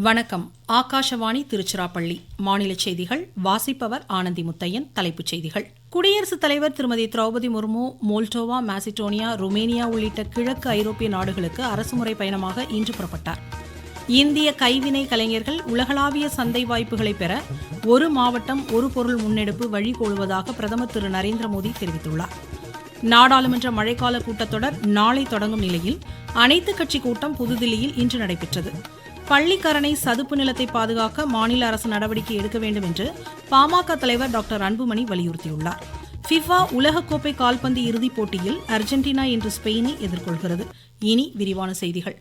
வணக்கம். ஆகாஷவாணி திருச்சிராப்பள்ளி. மாநில செய்திகள் வாசிப்பவர் ஆனந்தி முத்தையன். தலைப்புச் செய்திகள். குடியரசுத் தலைவர் திருமதி Droupadi Murmu Moldova, Macedonia, Romania உள்ளிட்ட கிழக்கு ஐரோப்பிய நாடுகளுக்கு அரசுமுறை பயணமாக இன்று புறப்பட்டார். இந்திய கைவினை கலைஞர்கள் உலகளாவிய சந்தை வாய்ப்புகளை பெற ஒரு மாவட்டம் ஒரு பொருள் முன்னெடுப்பு வழிகோலுவதாக பிரதமர் திரு நரேந்திர மோடி தெரிவித்துள்ளார். நாடாளுமன்ற மழைக்கால கூட்டத்தொடர் நாளை தொடங்கும் நிலையில் அனைத்துக் கட்சி கூட்டம் புதுதில்லியில் இன்று நடைபெற்றது. பள்ளிக்கரணை சதுப்பு நிலத்தை பாதுகாக்க மாநில அரசு நடவடிக்கை எடுக்க வேண்டும் என்று பாமக தலைவர் டாக்டர் அன்புமணி வலியுறுத்தியுள்ளார். ஃபிஃபா உலகக்கோப்பை கால்பந்து இறுதிப் போட்டியில் அர்ஜென்டினா இன்று ஸ்பெயினை எதிர்கொள்கிறது. இனி விரிவான செய்திகள்.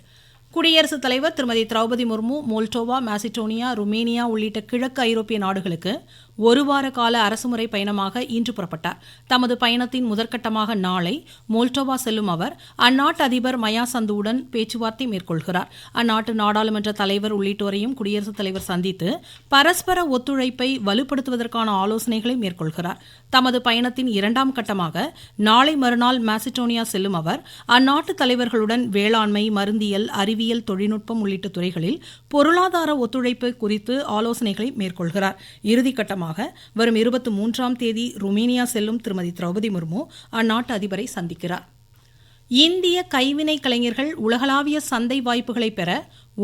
குடியரசுத் தலைவர் திருமதி Droupadi Murmu Moldova, Macedonia, Romania உள்ளிட்ட கிழக்கு ஐரோப்பிய நாடுகளுக்கு ஒருவார கால அரசுமுறை பயணமாக இன்று புறப்பட்டார். தமது பயணத்தின் முதற்கட்டமாக நாளை மோல்டோவா செல்லும் அவர் அந்நாட்டு அதிபர் மயா சந்துவுடன் பேச்சுவார்த்தை மேற்கொள்கிறார். அந்நாட்டு நாடாளுமன்ற தலைவர் உள்ளிட்டோரையும் குடியரசுத் தலைவர் சந்தித்து பரஸ்பர ஒத்துழைப்பை வலுப்படுத்துவதற்கான ஆலோசனைகளை மேற்கொள்கிறார். தமது பயணத்தின் இரண்டாம் கட்டமாக நாளை மறுநாள் மாசிடோனியா செல்லும் அவர் அந்நாட்டு தலைவர்களுடன் வேளாண்மை, மருந்தியல், அறிவியல், தொழில்நுட்பம் உள்ளிட்ட துறைகளில் பொருளாதார ஒத்துழைப்பு குறித்து ஆலோசனைகளை மேற்கொள்கிறார். இறுதிக்கட்டமாக வரும் 23ஆம் தேதி ருமேனியா செல்லும் திருமதி திரௌபதி முர்மு அந்நாட்டு அதிபரை சந்திக்கிறார். இந்திய கைவினை கலைஞர்கள் உலகளாவிய சந்தை வாய்ப்புகளை பெற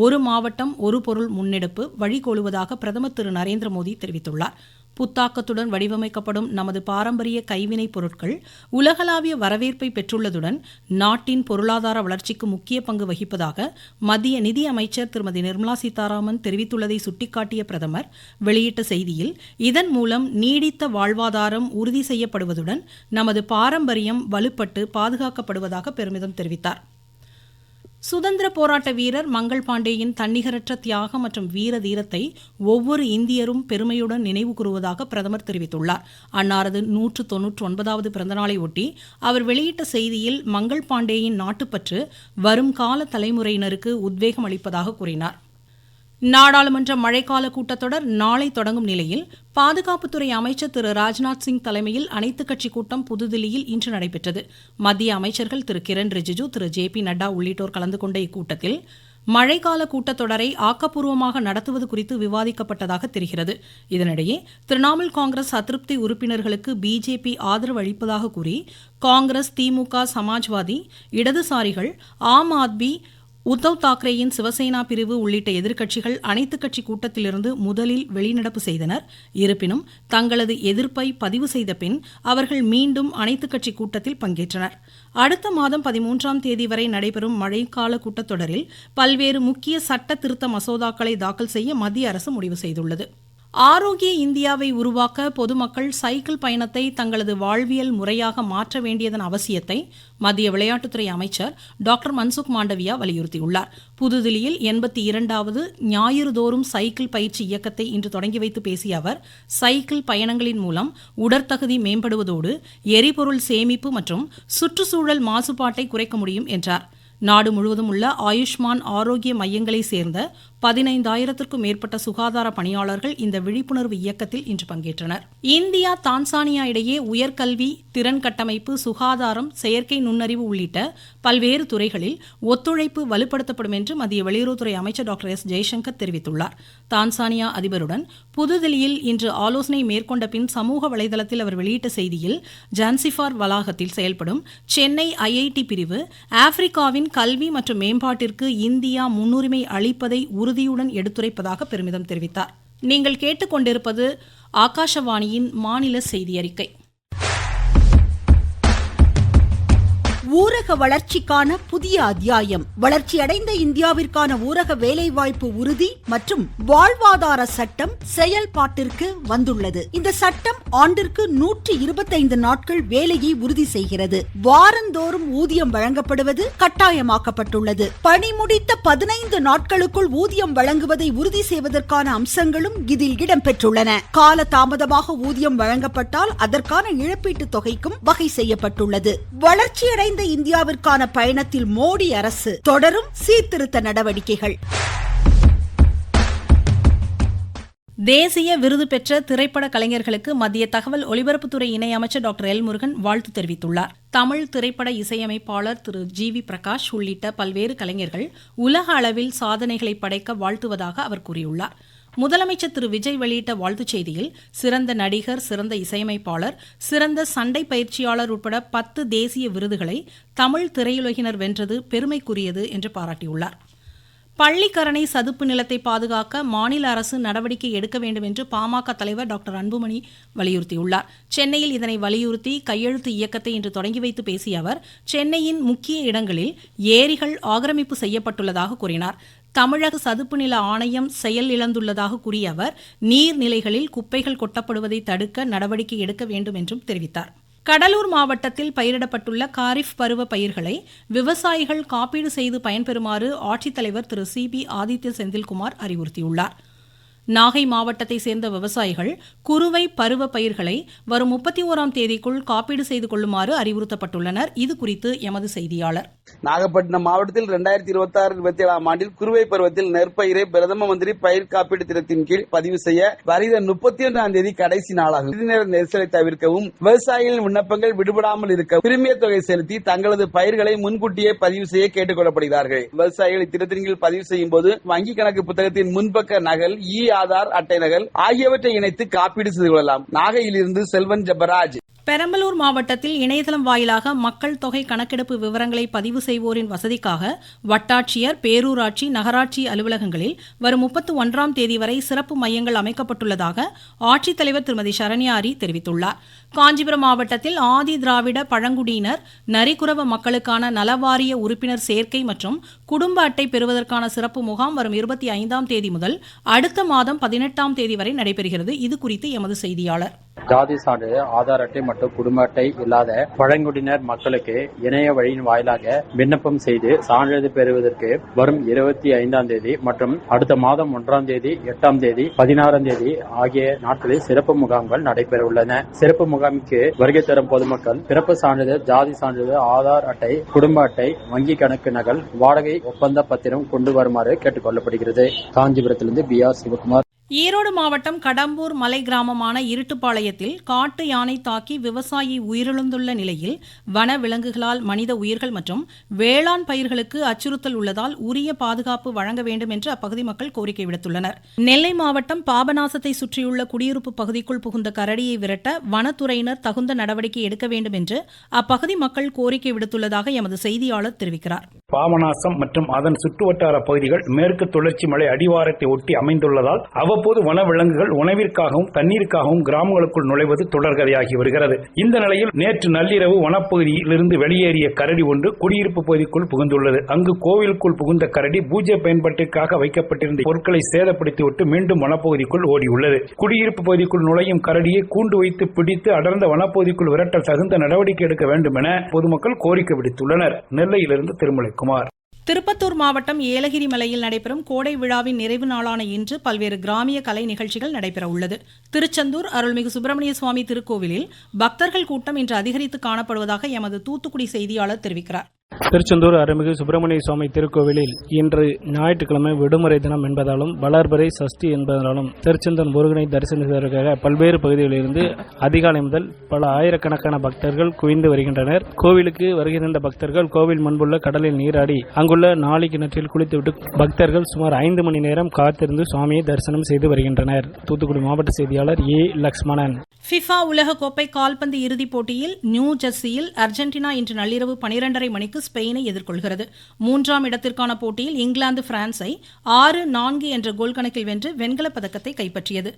ஒரு மாவட்டம் ஒரு பொருள் முன்னெடுப்பு வழிகோலுவதாக பிரதமர் திரு நரேந்திர மோடி தெரிவித்துள்ளார். புத்தாக்கத்துடன் வடிவமைக்கப்படும் நமது பாரம்பரிய கைவினைப் பொருட்கள் உலகளாவிய வரவேற்பை பெற்றுள்ளதுடன் நாட்டின் பொருளாதார வளர்ச்சிக்கு முக்கிய பங்கு வகிப்பதாக மத்திய நிதி அமைச்சர் திருமதி நிர்மலா சீதாராமன் தெரிவித்துள்ளதை சுட்டிக்காட்டிய பிரதமர் வெளியிட்ட செய்தியில், இதன் மூலம் நீடித்த வாழ்வாதாரம் உறுதி செய்யப்படுவதுடன் நமது பாரம்பரியம் வலுப்பட்டு பாதுகாக்கப்படுவதாக பெருமிதம் தெரிவித்தார். சுதந்திர போராட்ட வீரர் மங்கள் பாண்டேயின் தன்னிகரற்ற தியாகம் மற்றும் வீர தீரத்தை ஒவ்வொரு இந்தியரும் பெருமையுடன் நினைவு கூறுவதாக பிரதமர் தெரிவித்துள்ளார். அன்னாரது 199வது பிறந்தநாளை ஒட்டி அவர் வெளியிட்ட செய்தியில் மங்கள் பாண்டேயின் நாட்டுப்பற்று வரும் கால தலைமுறையினருக்கு உத்வேகம் அளிப்பதாக கூறினார். நாடாளுமன்ற மழைக்கால கூட்டத்தொடர் நாளை தொடங்கும் நிலையில் பாதுகாப்புத்துறை அமைச்சர் திரு ராஜ்நாத் சிங் தலைமையில் அனைத்துக் கட்சி கூட்டம் புதுதில்லியில் இன்று நடைபெற்றது. மத்திய அமைச்சர்கள் திரு கிரண் ரிஜிஜு, திரு JP நட்டா உள்ளிட்டோர் கலந்து கொண்ட இக்கூட்டத்தில் மழைக்கால கூட்டத்தொடரை ஆக்கப்பூர்வமாக நடத்துவது குறித்து விவாதிக்கப்பட்டதாக தெரிகிறது. இதனிடையே திரிணாமுல் காங்கிரஸ் அதிருப்தி உறுப்பினர்களுக்கு BJP ஆதரவு அளிப்பதாக கூறி காங்கிரஸ், திமுக, சமாஜ்வாதி, இடதுசாரிகள், ஆம் ஆத்மி, உத்தவ் தாக்கரேயின் சிவசேனா பிரிவு உள்ளிட்ட எதிர்க்கட்சிகள் அனைத்துக் கட்சி கூட்டத்திலிருந்து முதலில் வெளிநடப்பு செய்தனர். இருப்பினும் தங்களது எதிர்ப்பை பதிவு செய்த பின் அவர்கள் மீண்டும் அனைத்துக் கட்சி கூட்டத்தில் பங்கேற்றனர். அடுத்த மாதம் 13ஆம் தேதி வரை நடைபெறும் மழைக்கால கூட்டத்தொடரில் பல்வேறு முக்கிய சட்ட திருத்த மசோதாக்களை தாக்கல் செய்ய மத்திய அரசு முடிவு செய்துள்ளது. ஆரோக்கிய இந்தியாவை உருவாக்க பொதுமக்கள் சைக்கிள் பயணத்தை தங்களது வாழ்வியல் முறையாக மாற்ற வேண்டியதன் அவசியத்தை மத்திய விளையாட்டுத்துறை அமைச்சர் டாக்டர் மன்சுக் மாண்டவியா வலியுறுத்தியுள்ளார். புதுதில்லியில் 82வது ஞாயிறுதோறும் சைக்கிள் பயிற்சி இயக்கத்தை இன்று தொடங்கி வைத்து பேசிய அவர், சைக்கிள் பயணங்களின் மூலம் உடற்தகுதி மேம்படுவதோடு எரிபொருள் சேமிப்பு மற்றும் சுற்றுச்சூழல் மாசுபாட்டை குறைக்க முடியும் என்றார். நாடு முழுவதும் உள்ள ஆயுஷ்மான் ஆரோக்கிய மையங்களை சேர்ந்த 15,000க்கும் மேற்பட்ட சுகாதார பணியாளர்கள் இந்த விழிப்புணர்வு இயக்கத்தில் இன்று பங்கேற்றனர். இந்தியா, தான்சானியா இடையே உயர்கல்வி, திறன் கட்டமைப்பு, சுகாதாரம், செயற்கை நுண்ணறிவு உள்ளிட்ட பல்வேறு துறைகளில் ஒத்துழைப்பு வலுப்படுத்தப்படும் என்று மத்திய வெளியுறவுத்துறை அமைச்சர் டாக்டர் S. ஜெய்சங்கர் தெரிவித்துள்ளார். தான்சானியா அதிபருடன் புதுதில்லியில் இன்று ஆலோசனை மேற்கொண்ட பின் சமூக வலைதளத்தில் அவர் வெளியிட்ட செய்தியில், ஜான்சிபார் வளாகத்தில் செயல்படும் சென்னை IIT பிரிவு ஆப்பிரிக்காவின் கல்வி மற்றும் மேம்பாட்டிற்கு இந்தியா முன்னுரிமை அளிப்பதை உறுதியுடன் எடுத்துரைப்பதாக பெருமிதம் தெரிவித்தார். நீங்கள் கேட்டுக்கொண்டிருப்பது ஆகாஷவாணியின் மாநில செய்தி அறிக்கை. ஊரக வளர்ச்சிக்கான புதிய அத்தியாயம். வளர்ச்சியடைந்த இந்தியாவிற்கான ஊரக வேலைவாய்ப்பு உறுதி மற்றும் வாழ்வாதார சட்டம் செயல்பாட்டிற்கு வந்துள்ளது. இந்த சட்டம் ஆண்டிற்கு 125 நாட்கள் வேலையை உறுதி செய்கிறது. வாரந்தோறும் ஊதியம் வழங்கப்படுவது கட்டாயமாக்கப்பட்டுள்ளது. பணி முடித்த 15 நாட்களுக்குள் ஊதியம் வழங்குவதை உறுதி செய்வதற்கான அம்சங்களும் இதில் இடம்பெற்றுள்ளன. கால தாமதமாக ஊதியம் வழங்கப்பட்டால் அதற்கான இழப்பீட்டு தொகைக்கும் வகை செய்யப்பட்டுள்ளது. வளர்ச்சியடைந்த இந்தியாவிற்கான பயணத்தில் மோடி அரசு தொடரும் சீர்திருத்த நடவடிக்கைகள். தேசிய விருது பெற்ற திரைப்பட கலைஞர்களுக்கு மத்திய தகவல் ஒலிபரப்புத்துறை இணையமைச்சர் டாக்டர் எல் முருகன் வாழ்த்து தெரிவித்துள்ளார். தமிழ் திரைப்பட இசையமைப்பாளர் திரு ஜி.வி. பிரகாஷ் உள்ளிட்ட பல்வேறு கலைஞர்கள் உலக அளவில் சாதனைகளை படைக்க வாழ்த்துவதாக அவர் கூறியுள்ளார். முதலமைச்சர் திரு விஜய் வெளியிட்ட வாழ்த்துச் செய்தியில் சிறந்த நடிகர், சிறந்த இசையமைப்பாளர், சிறந்த சண்டை பயிற்சியாளர் உட்பட 10 தேசிய விருதுகளை தமிழ் திரையுலகினர் வென்றது பெருமைக்குரியது என்று பாராட்டியுள்ளார். பள்ளிக்கரணை சதுப்பு நிலத்தை பாதுகாக்க மாநில அரசு நடவடிக்கை எடுக்க வேண்டும் என்று பாமக தலைவர் டாக்டர் அன்புமணி வலியுறுத்தியுள்ளார். சென்னையில் இதனை வலியுறுத்தி கையெழுத்து இயக்கத்தை இன்று தொடங்கி வைத்து பேசிய அவர், சென்னையின் முக்கிய இடங்களில் ஏரிகள் ஆக்கிரமிப்பு செய்யப்பட்டுள்ளதாக கூறினார். தமிழக சதுப்பு நில ஆணையம் செயல் இழந்துள்ளதாக கூறிய அவர், நீர்நிலைகளில் குப்பைகள் கொட்டப்படுவதை தடுக்க நடவடிக்கை எடுக்க வேண்டும் என்றும் தெரிவித்தார். கடலூர் மாவட்டத்தில் பயிரிடப்பட்டுள்ள காரிஃப் பருவ பயிர்களை விவசாயிகள் காப்பீடு செய்து பயன்பெறுமாறு ஆட்சித்தலைவர் திரு சி.பி. ஆதித்ய செந்தில்குமார் அறிவுறுத்தியுள்ளார். நாகை மாவட்டத்தை சேர்ந்த விவசாயிகள் குறுவை பருவ பயிர்களை வரும் 31ஆம் தேதிக்குள் காப்பீடு செய்து கொள்ளுமாறு அறிவுறுத்தப்பட்டுள்ளனர். இதுகுறித்து எமது செய்தியாளர். நாகப்பட்டினம் மாவட்டத்தில் 2026-27ஆம் ஆண்டில் குறுவை பருவத்தில் நெற்பயிரை பிரதம மந்திரி பயிர் காப்பீடு திட்டத்தின் கீழ் பதிவு செய்ய வருகிற 31ஆம் தேதி கடைசி நாளாகும். நிதிநேர நெரிசலை தவிர்க்கவும் விவசாயிகளின் விண்ணப்பங்கள் விடுபடாமல் இருக்க பிரிமியர் தொகை செலுத்தி தங்களது பயிர்களை முன்கூட்டியே பதிவு செய்ய கேட்டுக் கொள்ளப்படுகிறார்கள். விவசாயிகள் இத்திட்டத்தின் கீழ் பதிவு செய்யும் போது வங்கிக் கணக்கு புத்தகத்தின் முன்பக்க நகல், ஆதார் அட்டை நகல் ஆகியவற்றை இணைத்து காப்பீடு செய்து கொள்ளலாம். நாகையிலிருந்து செல்வன் ஜபராஜ். பெரம்பலூர் மாவட்டத்தில் இணையதளம் வாயிலாக மக்கள் தொகை கணக்கெடுப்பு விவரங்களை பதிவு செய்வோரின் வசதிக்காக வட்டாட்சியர், பேரூராட்சி, நகராட்சி அலுவலகங்களில் வரும் 31ஆம் தேதி வரை சிறப்பு மையங்கள் அமைக்கப்பட்டுள்ளதாக ஆட்சித்தலைவர் திருமதி சரண்யாரி தெரிவித்துள்ளார். காஞ்சிபுரம் மாவட்டத்தில் ஆதி திராவிட பழங்குடியினர் நரிக்குறவ மக்களுக்கான நலவாரிய உறுப்பினர் சேர்க்கை மற்றும் குடும்ப அட்டை பெறுவதற்கான சிறப்பு முகாம் வரும் 25ஆம் தேதி முதல் அடுத்த மாதம் 18ஆம் தேதி வரை நடைபெறுகிறது. இதுகுறித்து எமது செய்தியாளர். ஜாதி சான்றிதழ், ஆதார் அட்டை மற்றும் குடும்ப அட்டை இல்லாத பழங்குடியினர் மக்களுக்கு இணைய வழியின் வாயிலாக விண்ணப்பம் செய்து சான்றிதழ் பெறுவதற்கு வரும் 25ஆம் தேதி மற்றும் அடுத்த மாதம் 1ஆம் தேதி, 8ஆம் தேதி, 16ஆம் தேதி ஆகிய நாட்களில் சிறப்பு முகாம்கள் நடைபெற உள்ளன. சிறப்பு முகாமுக்கு வருகை தரும் பொதுமக்கள் பிறப்பு சான்றிதழ், ஜாதி சான்றிதழ், ஆதார் அட்டை, குடும்ப அட்டை, வங்கி கணக்கு நகல், வாடகை ஒப்பந்த பத்திரம் கொண்டு வருமாறு கேட்டுக் கொள்ளப்படுகிறது. காஞ்சிபுரத்திலிருந்து பி.ஆர். சிவகுமார். ஈரோடு மாவட்டம் கடம்பூர் மலை கிராமமான இருட்டுப்பாளையத்தில் காட்டு யானை தாக்கி விவசாயி உயிரிழந்துள்ள நிலையில் வன விலங்குகளால் மனித உயிர்கள் மற்றும் வேளாண் பயிர்களுக்கு அச்சுறுத்தல் உள்ளதால் உரிய பாதுகாப்பு வழங்க வேண்டும் என்று அப்பகுதி மக்கள் கோரிக்கை விடுத்துள்ளனர். நெல்லை மாவட்டம் பாபநாசத்தை சுற்றியுள்ள குடியிருப்பு பகுதிக்குள் புகுந்த கரடியை விரட்ட வனத்துறையினர் தகுந்த நடவடிக்கை எடுக்க வேண்டும் என்று அப்பகுதி மக்கள் கோரிக்கை விடுத்துள்ளதாக எமது செய்தியாளர் தெரிவிக்கிறார். பாபநாசம் மற்றும் அதன் சுற்றுவட்டார பகுதிகள் மேற்கு தொடர்ச்சி மலை அடிவாரத்தை ஒட்டி அமைந்துள்ளதால் அவ்வப்போது வனவிலங்குகள் உணவிற்காகவும் தண்ணீருக்காகவும் கிராமங்களுக்குள் நுழைவது தொடர்கதையாகி வருகிறது. இந்த நிலையில் நேற்று நள்ளிரவு வனப்பகுதியில் இருந்து வெளியேறிய கரடி ஒன்று குடியிருப்பு பகுதிக்குள் புகுந்துள்ளது. அங்கு கோவிலுக்குள் புகுந்த கரடி பூஜை பயன்பாட்டிற்காக வைக்கப்பட்டிருந்த பொருட்களை சேதப்படுத்திவிட்டு மீண்டும் வனப்பகுதிக்குள் ஓடியுள்ளது. குடியிருப்பு பகுதிக்குள் நுழையும் கரடியை கூண்டு வைத்து பிடித்து அடர்ந்த வனப்பகுதிக்குள் விரட்ட தகுந்த நடவடிக்கை எடுக்க வேண்டும் என பொதுமக்கள் கோரிக்கை விடுத்துள்ளனர். நெல்லையிலிருந்து திருமலை குமார். திருப்பத்தூர் மாவட்டம் ஏலகிரி மலையில் நடைபெறும் கோடை விழாவின் நிறைவு நாளான இன்று பல்வேறு கிராமிய கலை நிகழ்ச்சிகள் நடைபெற உள்ளது. திருச்செந்தூர் அருள்மிகு சுப்பிரமணிய சுவாமி திருக்கோவிலில் பக்தர்கள் கூட்டம் இன்று அதிகரித்து காணப்படுவதாக எமது தூத்துக்குடி செய்தியாளர் தெரிவிக்கிறார். திருச்செந்தூர் அருள்மிகு சுப்பிரமணிய சுவாமி திருக்கோவிலில் இன்று ஞாயிற்றுக்கிழமை விடுமுறை தினம் என்பதாலும் வளர்பிறை சஷ்டி என்பதாலும் திருச்செந்தூர் முருகனை தரிசனிப்பதற்காக பல்வேறு பகுதிகளிலிருந்து அதிகாலை முதல் பல ஆயிரக்கணக்கான பக்தர்கள் குவிந்து வருகின்றனர். கோவிலுக்கு வருகின்ற பக்தர்கள் கோவில் முன்புள்ள கடலில் நீராடி அங்குள்ள நாளை கிணற்றில் குளித்துவிட்டு பக்தர்கள் சுமார் 5 மணி நேரம் காத்திருந்து சுவாமியை தரிசனம் செய்து வருகின்றனர். தூத்துக்குடி மாவட்ட செய்தியாளர் ஏ. லக்ஷ்மணன். ஃபிஃபா உலகக்கோப்பை கால்பந்து இறுதிப் போட்டியில் நியூ ஜெர்சியில் அர்ஜென்டினா இன்று நள்ளிரவு 12:30 மணிக்கு ஸ்பெயினை எதிர்கொள்கிறது. 3ஆம் இடத்திற்கான போட்டியில் இங்கிலாந்து பிரான்ஸை 6-4 என்ற கோல் கணக்கில் வென்று வெண்கலப் பதக்கத்தை கைப்பற்றியது.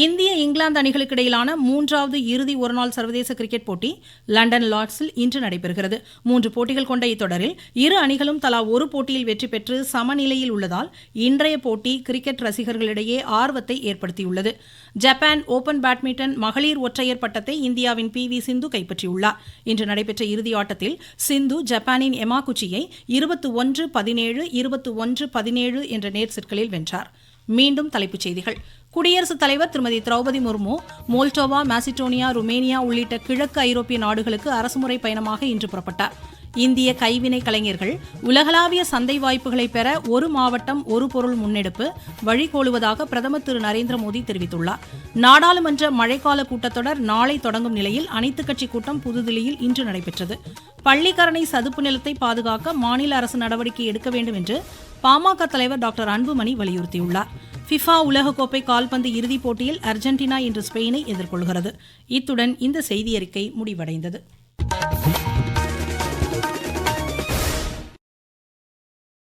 இந்திய இங்கிலாந்து அணிகளுக்கு இடையிலான 3வது இறுதி ஒருநாள் சர்வதேச கிரிக்கெட் போட்டி லண்டன் லார்ட்ஸில் இன்று நடைபெறுகிறது. 3 போட்டிகள் கொண்ட இத்தொடரில் இரு அணிகளும் தலா ஒரு போட்டியில் வெற்றி பெற்று சமநிலையில் உள்ளதால் இன்றைய போட்டி கிரிக்கெட் ரசிகர்களிடையே ஆர்வத்தை ஏற்படுத்தியுள்ளது. ஜப்பான் ஓபன் பேட்மிண்டன் மகளிர் ஒற்றையர் பட்டத்தை இந்தியாவின் பி.வி. சிந்து கைப்பற்றியுள்ளார். இன்று நடைபெற்ற இறுதி ஆட்டத்தில் சிந்து ஜப்பானின் எமாகுச்சியை 21-17, 21-17 என்ற நேர் செட்களில் வென்றார். மீண்டும் தலைப்புச் செய்திகள். குடியரசுத் தலைவர் திருமதி Droupadi Murmu Moldova, Macedonia, Romania உள்ளிட்ட கிழக்கு ஐரோப்பிய நாடுகளுக்கு அரசுமுறை பயணமாக இன்று புறப்பட்டார். இந்திய கைவினை கலைஞர்கள் உலகளாவிய சந்தை வாய்ப்புகளை பெற ஒரு மாவட்டம் ஒரு பொருள் முன்னெடுப்பு வழிகோலுவதாக பிரதமர் திரு நரேந்திர மோடி தெரிவித்துள்ளார். நாடாளுமன்ற மழைக்கால கூட்டத்தொடர் நாளை தொடங்கும் நிலையில் அனைத்துக் கட்சி கூட்டம் புதுதில்லியில் இன்று நடைபெற்றது. பள்ளிக்கரணை சதுப்பு நிலத்தை பாதுகாக்க மாநில அரசு நடவடிக்கை எடுக்க வேண்டும் என்று பாமக தலைவர் டாக்டர் அன்புமணி வலியுறுத்தியுள்ளார். ஃபிஃபா உலகக்கோப்பை கால்பந்து இறுதிப் போட்டியில் அர்ஜென்டினா இன்று ஸ்பெயினை எதிர்கொள்கிறது. இத்துடன் இந்த செய்தியறிக்கை முடிவடைந்தது.